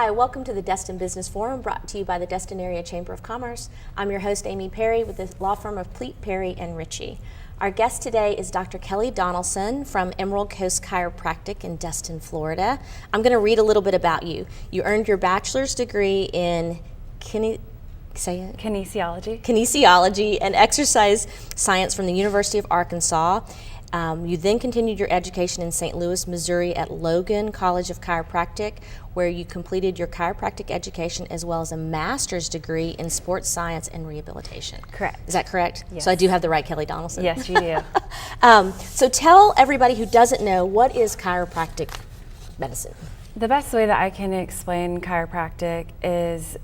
Hi, welcome to the Destin Business Forum, brought to you by the Destin Area Chamber of Commerce. I'm your host, Amy Perry, with the law firm of Pleat, Perry, and Ritchie. Our guest today is Dr. Kelly Donaldson from Emerald Coast Chiropractic in Destin, Florida. I'm going to read a little bit about you. You earned your bachelor's degree in kinesiology and exercise science from the University of Arkansas. You then continued your education in St. Louis, Missouri at Logan College of Chiropractic, where you completed your chiropractic education as well as a master's degree in sports science and rehabilitation. Correct. Is that correct? Yes. So I do have the right Kelly Donaldson. Yes, you do. So tell everybody who doesn't know, what is chiropractic medicine? The best way that I can explain chiropractic is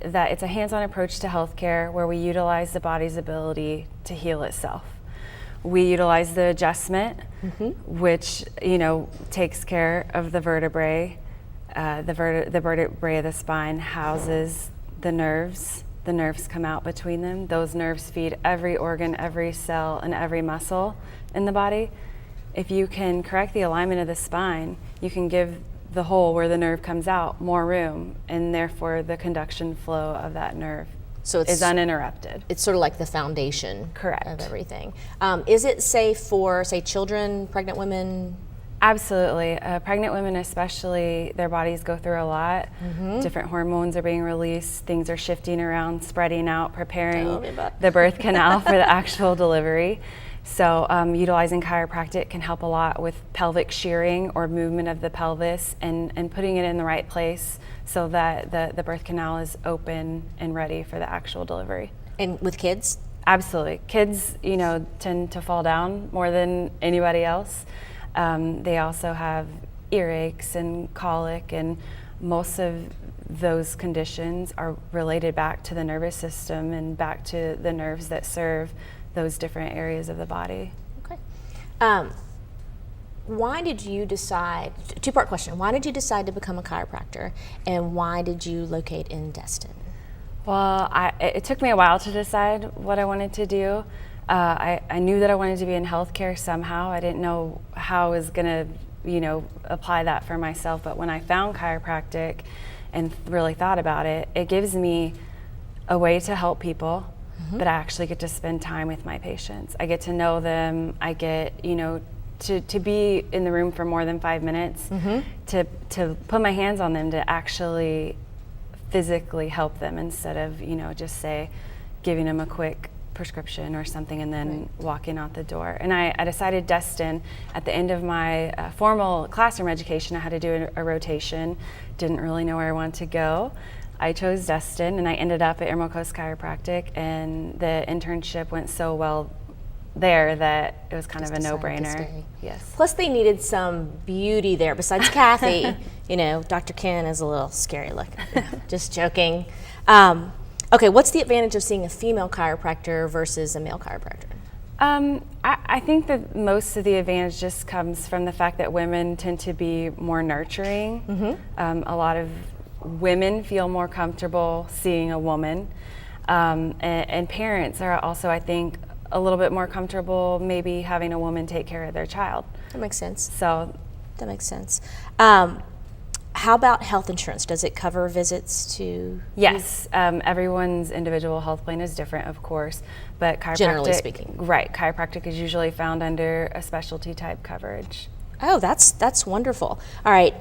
that it's a hands-on approach to healthcare where we utilize the body's ability to heal itself. We utilize the adjustment, which takes care of the vertebrae. The vertebrae of the spine houses the nerves. The nerves come out between them. Those nerves feed every organ, every cell, and every muscle in the body. If you can correct the alignment of the spine, you can give the hole where the nerve comes out more room, and therefore the conduction flow of that nerve is uninterrupted. It's sort of like the foundation Correct. Of everything. Is it safe for, say, children, pregnant women? Absolutely. Pregnant women especially, their bodies go through a lot. Different hormones are being released, things are shifting around, spreading out, preparing the birth canal for the actual delivery. So utilizing chiropractic can help a lot with pelvic shearing or movement of the pelvis and putting it in the right place so that the birth canal is open and ready for the actual delivery. And with kids? Absolutely. Kids, tend to fall down more than anybody else. They also have earaches and colic, and most of those conditions are related back to the nervous system and back to the nerves that serve those different areas of the body. Okay. Why did you decide, two-part question, why did you decide to become a chiropractor, and why did you locate in Destin? Well, it took me a while to decide what I wanted to do. I knew that I wanted to be in healthcare somehow. I didn't know how I was going to, apply that for myself. But when I found chiropractic and really thought about it, it gives me a way to help people, but I actually get to spend time with my patients. I get to know them. I get, to be in the room for more than 5 minutes, to put my hands on them, to actually physically help them instead of, just say, giving them a quick prescription or something and then walking out the door. And I decided Destin, at the end of my formal classroom education, I had to do a rotation, didn't really know where I wanted to go. I chose Destin, and I ended up at Emerald Coast Chiropractic, and the internship went so well there that it was kind of a no-brainer. Yes. Plus they needed some beauty there besides Kathy. Dr. Ken is a little scary looking. Just joking. Okay, what's the advantage of seeing a female chiropractor versus a male chiropractor? I think that most of the advantage just comes from the fact that women tend to be more nurturing. A lot of women feel more comfortable seeing a woman, and parents are also, I think, a little bit more comfortable maybe having a woman take care of their child. That makes sense. That makes sense. How about health insurance? Does it cover visits to? Yes, everyone's individual health plan is different, of course, but chiropractic, generally speaking, right? Chiropractic is usually found under a specialty type coverage. Oh, that's wonderful. All right.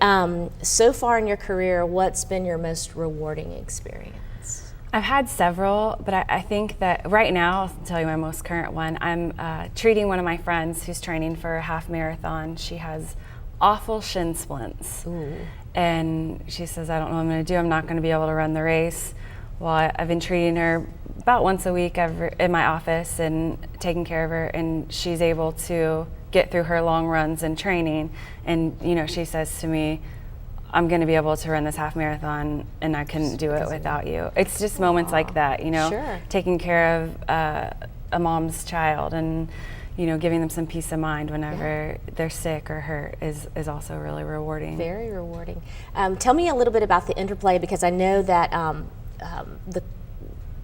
So far in your career, what's been your most rewarding experience? I've had several, but I think that right now, I'll tell you my most current one. I'm treating one of my friends who's training for a half marathon. She has awful shin splints. Ooh. And she says, I don't know what I'm going to do. I'm not going to be able to run the race. Well, I've been treating her about once a week in my office and taking care of her, and she's able to get through her long runs and training. And, she says to me, I'm going to be able to run this half marathon, and I couldn't do it without you. It's just moments like that, Sure. Taking care of a mom's child and, giving them some peace of mind whenever they're sick or hurt is also really rewarding. Very rewarding. Tell me a little bit about the interplay, because I know that the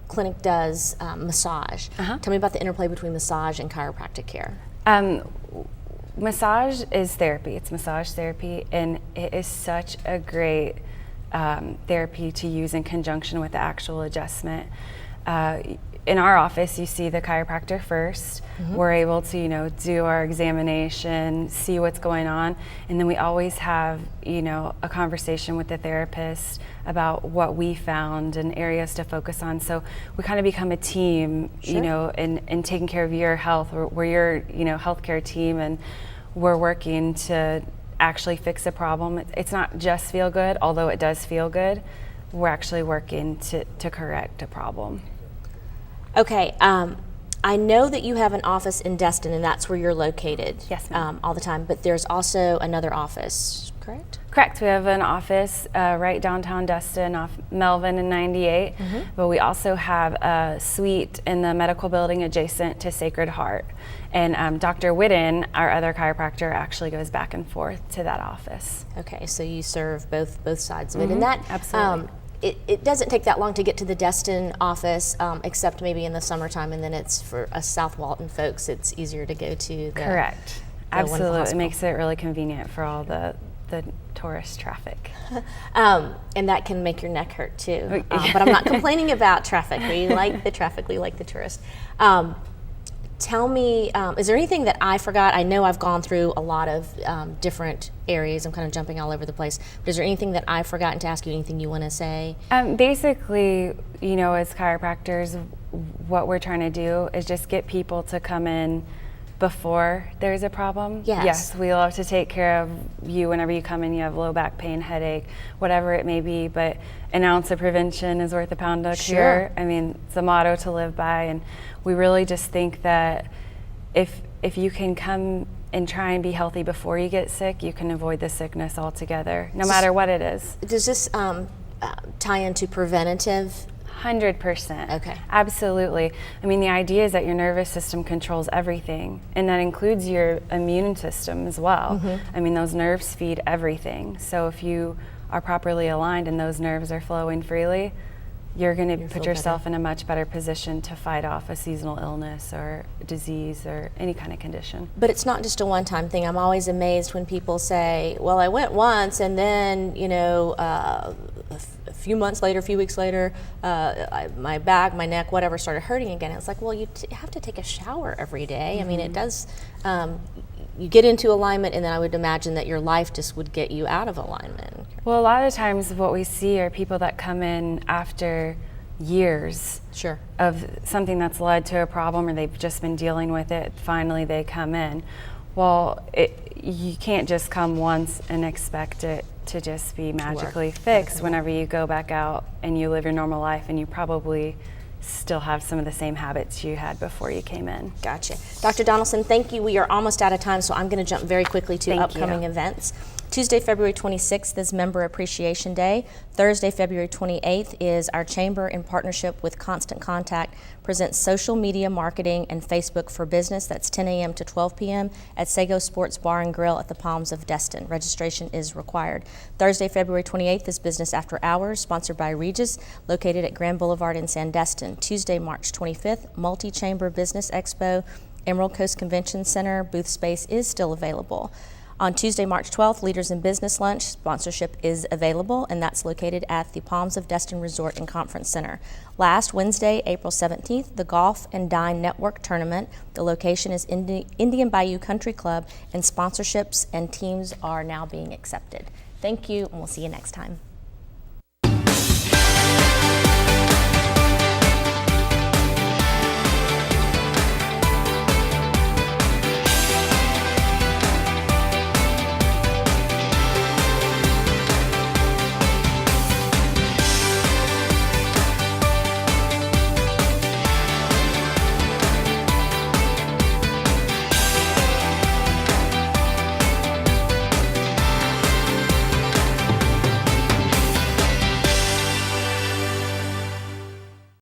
clinic does massage. Tell me about the interplay between massage and chiropractic care. Massage is therapy. It's massage therapy, and it is such a great therapy to use in conjunction with the actual adjustment. In our office, you see the chiropractor first. We're able to, do our examination, see what's going on, and then we always have, a conversation with the therapist about what we found and areas to focus on. So we kind of become a team, in taking care of your health. We're your, healthcare team, and we're working to actually fix a problem. It's not just feel good, although it does feel good. We're actually working to correct a problem. Okay, I know that you have an office in Destin, and that's where you're located. Yes, ma'am. All the time, but there's also another office, correct? Correct. We have an office right downtown Destin off Melvin and 98, but we also have a suite in the medical building adjacent to Sacred Heart. And Dr. Whitten, our other chiropractor, actually goes back and forth to that office. Okay, so you serve both sides of it. And that absolutely. It doesn't take that long to get to the Destin office, except maybe in the summertime, and then it's for us South Walton folks, it's easier to go to the Correct. Absolutely. It makes it really convenient for all the tourist traffic. And that can make your neck hurt too. But I'm not complaining about traffic. We like the traffic, we like the tourists. Tell me, is there anything that I forgot? I know I've gone through a lot of different areas. I'm kind of jumping all over the place. But is there anything that I've forgotten to ask you? Anything you want to say? Basically, as chiropractors, what we're trying to do is just get people to come in before there's a problem. Yes, we love to take care of you whenever you come in. You have low back pain, headache, whatever it may be. But an ounce of prevention is worth a pound of cure. I mean, it's a motto to live by, and we really just think that if you can come and try and be healthy before you get sick, you can avoid the sickness altogether, no matter what it is. Does this tie into preventative? 100%. Okay. Absolutely. I mean, the idea is that your nervous system controls everything, and that includes your immune system as well. I mean, those nerves feed everything. So if you are properly aligned and those nerves are flowing freely, you're going to put yourself in a much better position to fight off a seasonal illness or disease or any kind of condition. But it's not just a one-time thing. I'm always amazed when people say, well, I went once and then, a few months later, a few weeks later, my back, my neck, whatever started hurting again. It's like, well, you have to take a shower every day. I mean, it does, you get into alignment, and then I would imagine that your life just would get you out of alignment. Well, a lot of times what we see are people that come in after years of something that's led to a problem, or they've just been dealing with it. Finally, they come in. Well, you can't just come once and expect it to just be magically fixed. Whenever you go back out and you live your normal life, and you probably still have some of the same habits you had before you came in. Gotcha. Dr. Donaldson, thank you. We are almost out of time, so I'm going to jump very quickly to upcoming events. Tuesday, February 26th is Member Appreciation Day. Thursday, February 28th is our chamber, in partnership with Constant Contact, presents social media marketing and Facebook for business. That's 10 a.m. to 12 p.m. at Sago Sports Bar and Grill at the Palms of Destin. Registration is required. Thursday, February 28th is Business After Hours, sponsored by Regis, located at Grand Boulevard in Sandestin. Tuesday, March 25th, Multi-Chamber Business Expo, Emerald Coast Convention Center. Booth space is still available. On Tuesday, March 12th, Leaders in Business Lunch sponsorship is available, and that's located at the Palms of Destin Resort and Conference Center. Last Wednesday, April 17th, the Golf and Dine Network Tournament. The location is Indian Bayou Country Club, and sponsorships and teams are now being accepted. Thank you, and we'll see you next time.